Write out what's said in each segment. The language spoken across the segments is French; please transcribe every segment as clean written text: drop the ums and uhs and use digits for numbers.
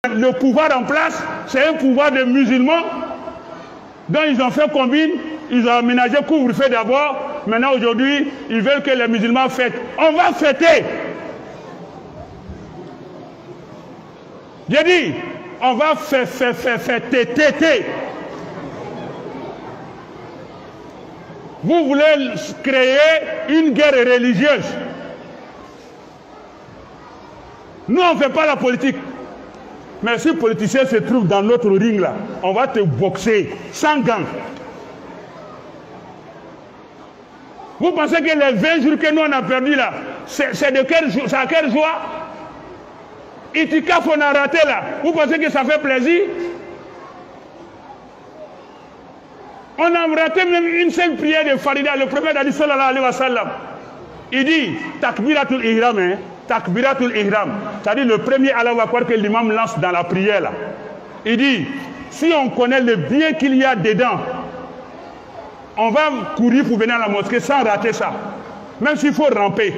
le pouvoir en place, c'est un pouvoir de musulmans. Donc ils ont fait combine, ils ont aménagé couvre-feu d'abord. Maintenant aujourd'hui, ils veulent que les musulmans fêtent. On va fêter. J'ai dit, on va fêter. Vous voulez créer une guerre religieuse. Nous, on ne fait pas la politique. Mais si le politicien se trouve dans notre ring là, on va te boxer sans gants. Vous pensez que les 20 jours que nous on a perdu là, c'est de quel jour, c'est à quelle joie? Itikaf on a raté là. Vous pensez que ça fait plaisir? On a raté même une seule prière de Farida. Le prophète a dit sallallahu alayhi wa sallam. Il dit takbiratul ihram, hein? Takbiratul ihram. C'est-à-dire le premier Allahu Akbar que l'imam lance dans la prière là. Il dit, si on connaît le bien qu'il y a dedans, on va courir pour venir à la mosquée sans rater ça. Même s'il faut ramper.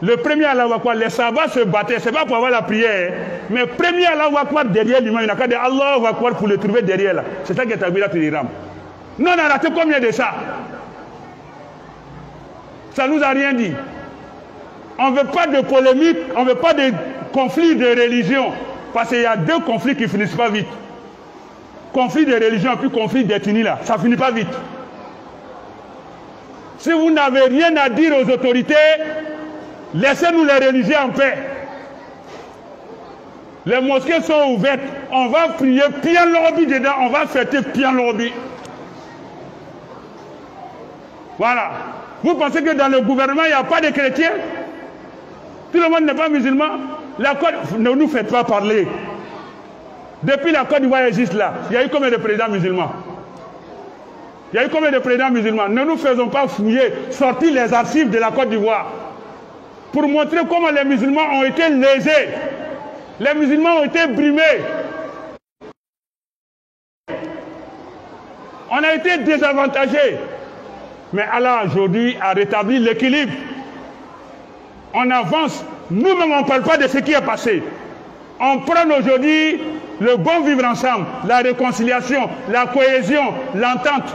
Le premier Allahu Akbar, les sabbats se battaient, c'est pas pour avoir la prière, mais premier Allahu Akbar derrière l'imam, il n'a qu'à dire Allahu Akbar pour le trouver derrière là. C'est ça qui est takbiratul ihram. Nous on a raté combien de ça? Ça nous a rien dit. On ne veut pas de polémique, on ne veut pas de conflit de religion. Parce qu'il y a deux conflits qui ne finissent pas vite. Conflit de religion puis conflit d'ethnie là, ça ne finit pas vite. Si vous n'avez rien à dire aux autorités, laissez-nous les religieux en paix. Les mosquées sont ouvertes, on va prier Pian Lorobi dedans, on va fêter Pian Lorobi. Voilà. Vous pensez que dans le gouvernement, il n'y a pas de chrétiens? Tout le monde n'est pas musulman. Ne nous faites pas parler. Depuis la Côte d'Ivoire existe là, il y a eu combien de présidents musulmans? Il y a eu combien de présidents musulmans? Ne nous faisons pas fouiller, sortir les archives de la Côte d'Ivoire pour montrer comment les musulmans ont été lésés. Les musulmans ont été brimés. On a été désavantagés. Mais Allah aujourd'hui a rétabli l'équilibre. On avance. Nous-mêmes, on ne parle pas de ce qui est passé. On prend aujourd'hui le bon vivre ensemble, la réconciliation, la cohésion, l'entente.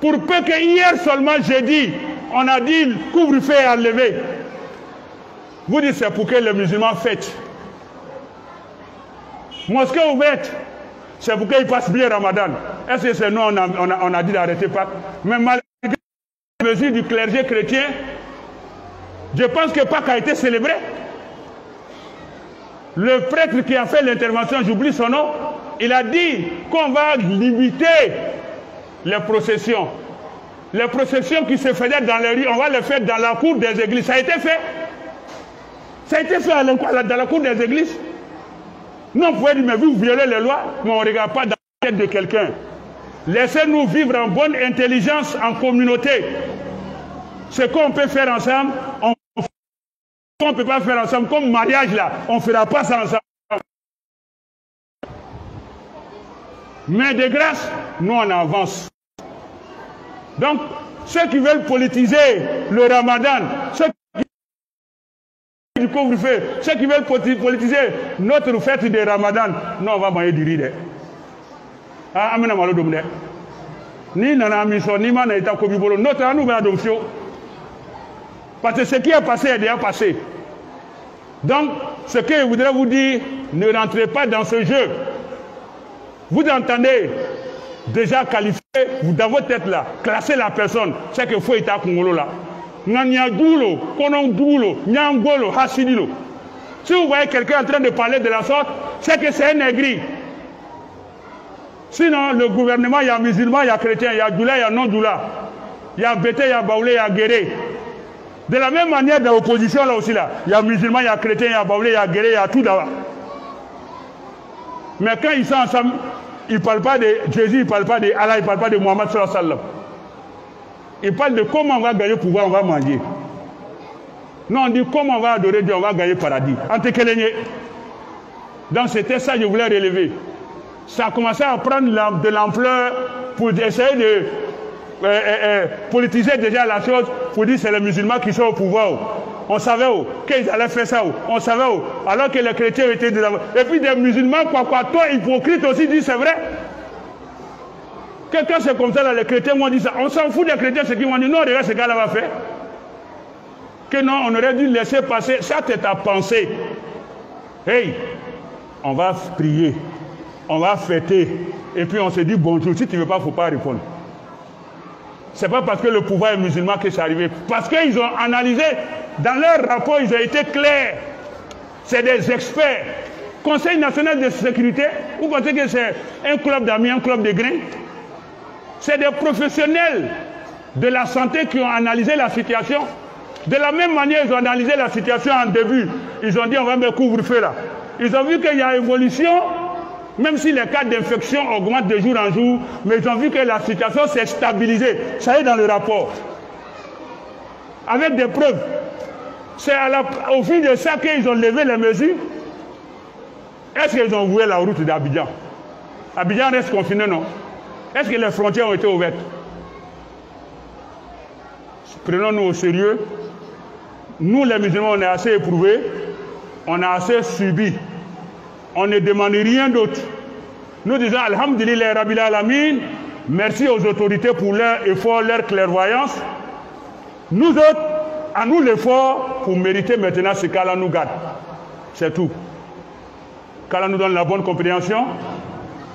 Pour peu que hier seulement, jeudi, on a dit le couvre-feu est enlevé. Vous dites c'est pour que les musulmans fêtent. Mosquée ouverte, c'est pour qu'ils passent bien Ramadan. Est-ce que c'est nous, on a dit d'arrêter Pâques? Mais malgré la mesure du clergé chrétien, je pense que Pâques a été célébré. Le prêtre qui a fait l'intervention, j'oublie son nom, il a dit qu'on va limiter les processions. Les processions qui se faisaient dans les rues, on va les faire dans la cour des églises. Ça a été fait. Ça a été fait dans la cour des églises. Non, vous pouvez dire, mais vous violez les lois, mais on ne regarde pas dans la tête de quelqu'un. Laissez-nous vivre en bonne intelligence, en communauté. Ce qu'on peut faire ensemble, on ne peut pas faire ensemble. Comme mariage là, on ne fera pas ça ensemble. Mais de grâce, nous on avance. Donc, ceux qui veulent politiser le Ramadan, ceux qui du couvre-feu, ceux qui veulent politiser notre fête de Ramadan, nous on va manger du riz. Ah, amena malo domne. Ni nana miso ni mana ita ko bibolo notre anu ba domfio. Parce que ce qui est passé est déjà passé. Donc, ce que je voudrais vous dire, ne rentrez pas dans ce jeu. Vous entendez déjà qualifier, vous dans votre tête là, classer la personne, c'est que faut être Congolo là. Nanyadoulo, Konondoulo, Nyangolo, Hasidilo. Si vous voyez quelqu'un en train de parler de la sorte, c'est que c'est un aigri. Sinon, le gouvernement, il y a musulmans, il y a chrétiens, il y a doula, il y a non-doula. Il y a bété, il y a baoulé, il y a guéré. De la même manière, dans l'opposition là aussi, là, il y a musulmans, il y a chrétiens, il y a baoulé, il y a guéré, il y a tout là-bas. Mais quand ils sont ensemble, ils ne parlent pas de Jésus, ils ne parlent pas de Allah, ils ne parlent pas de Mohammed sallallahu alayhi wa sallam. Ils parlent de comment on va gagner le pouvoir, on va manger. Non, on dit comment on va adorer Dieu, on va gagner le paradis. Donc c'était ça que je voulais relever. Ça a commencé à prendre de l'ampleur pour essayer de politiser déjà la chose, pour dire que c'est les musulmans qui sont au pouvoir. on savait où, qu'ils allaient faire ça où, on savait où, alors que les chrétiens étaient dedans. Et puis des musulmans, toi, hypocrites aussi, disent c'est vrai. Quand c'est comme ça, là, les chrétiens m'ont dit ça. On s'en fout des chrétiens, ce qu'ils m'ont dit. Non, regarde ce gars-là va faire. Que non, on aurait dû laisser passer. Ça, c'est ta pensée. Hey, on va prier, on va fêter, et puis on se dit bonjour. Si tu ne veux pas, il ne faut pas répondre. Ce n'est pas parce que le pouvoir est musulman que c'est arrivé. Parce qu'ils ont analysé, dans leur rapport, ils ont été clairs. C'est des experts. Conseil national de sécurité, vous pensez que c'est un club d'amis, un club de grains? C'est des professionnels de la santé qui ont analysé la situation. De la même manière, ils ont analysé la situation en début. Ils ont dit, on va mettre couvre-feu là. Ils ont vu qu'il y a évolution, même si les cas d'infection augmentent de jour en jour, mais ils ont vu que la situation s'est stabilisée. Ça est dans le rapport. Avec des preuves. C'est au fil de ça qu'ils ont levé les mesures. Est-ce qu'ils ont ouvert la route d'Abidjan? Abidjan reste confiné, non? Est-ce que les frontières ont été ouvertes? Prenons-nous au sérieux. Nous, les musulmans, on est assez éprouvés, on a assez subi. On ne demande rien d'autre. Nous disons, Alhamdulillah, Rabbil Alamin, merci aux autorités pour leur effort, leur clairvoyance. Nous autres, à nous l'effort pour mériter maintenant ce qu'Allah nous garde. C'est tout. Qu'Allah nous donne la bonne compréhension,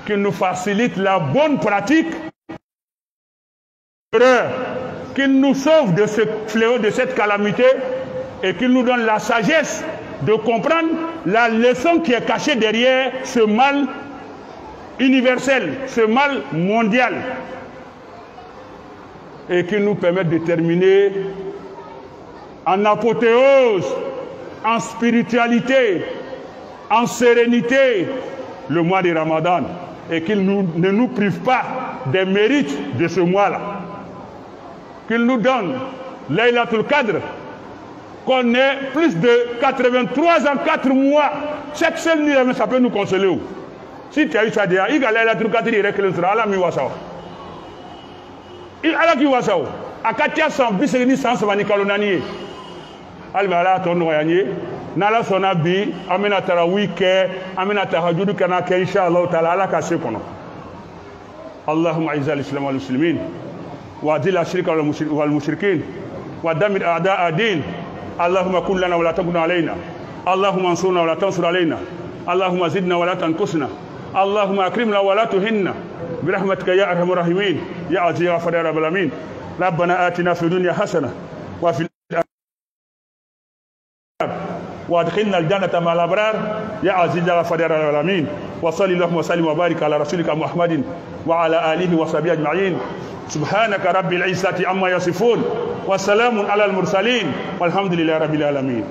qu'il nous facilite la bonne pratique, qu'il nous sauve de ce fléau, de cette calamité, et qu'il nous donne la sagesse de comprendre la leçon qui est cachée derrière ce mal universel, ce mal mondial, et qu'il nous permette de terminer en apothéose, en spiritualité, en sérénité, le mois de Ramadan, et qu'il ne nous prive pas des mérites de ce mois-là. Qu'il nous donne Laylatul Qadr, qu'on ait plus de 83 ans, 4 mois. Chaque seule nuit, ça peut nous consoler. Si tu as eu ça déjà, il y a Laylatul Qadr, il reste le sera, Allah mi wasa. Il Allah qui wasa. Akatia sans biseni sans savani kalonani. Almala ton noyani. Nala sonabi, amena tarawih ke, amena tahajjud kana ke inshallah taala ala ka se kono. Allahumma izz al-islam wal muslimin. وأذل الشرك والمشركين ودمر أعداء الدين اللهم كن لنا ولا تكن علينا اللهم انصرنا ولا تنصر علينا اللهم زدنا ولا تنقصنا اللهم أكرمنا ولا تهنا برحمتك يا أرحم الراحمين يا عزيز يا غفار يا رب العالمين ربنا آتنا في الدنيا حسنة وفي وادخلنا الجنة مع الأبرار يا عزيز يا غفار يا رب العالمين وصلي اللهم وسلم وبارك على رسولك محمد وعلى آله وصحبه أجمعين سبحانك رب العزة عما يصفون وسلام على المرسلين والحمد لله رب العالمين.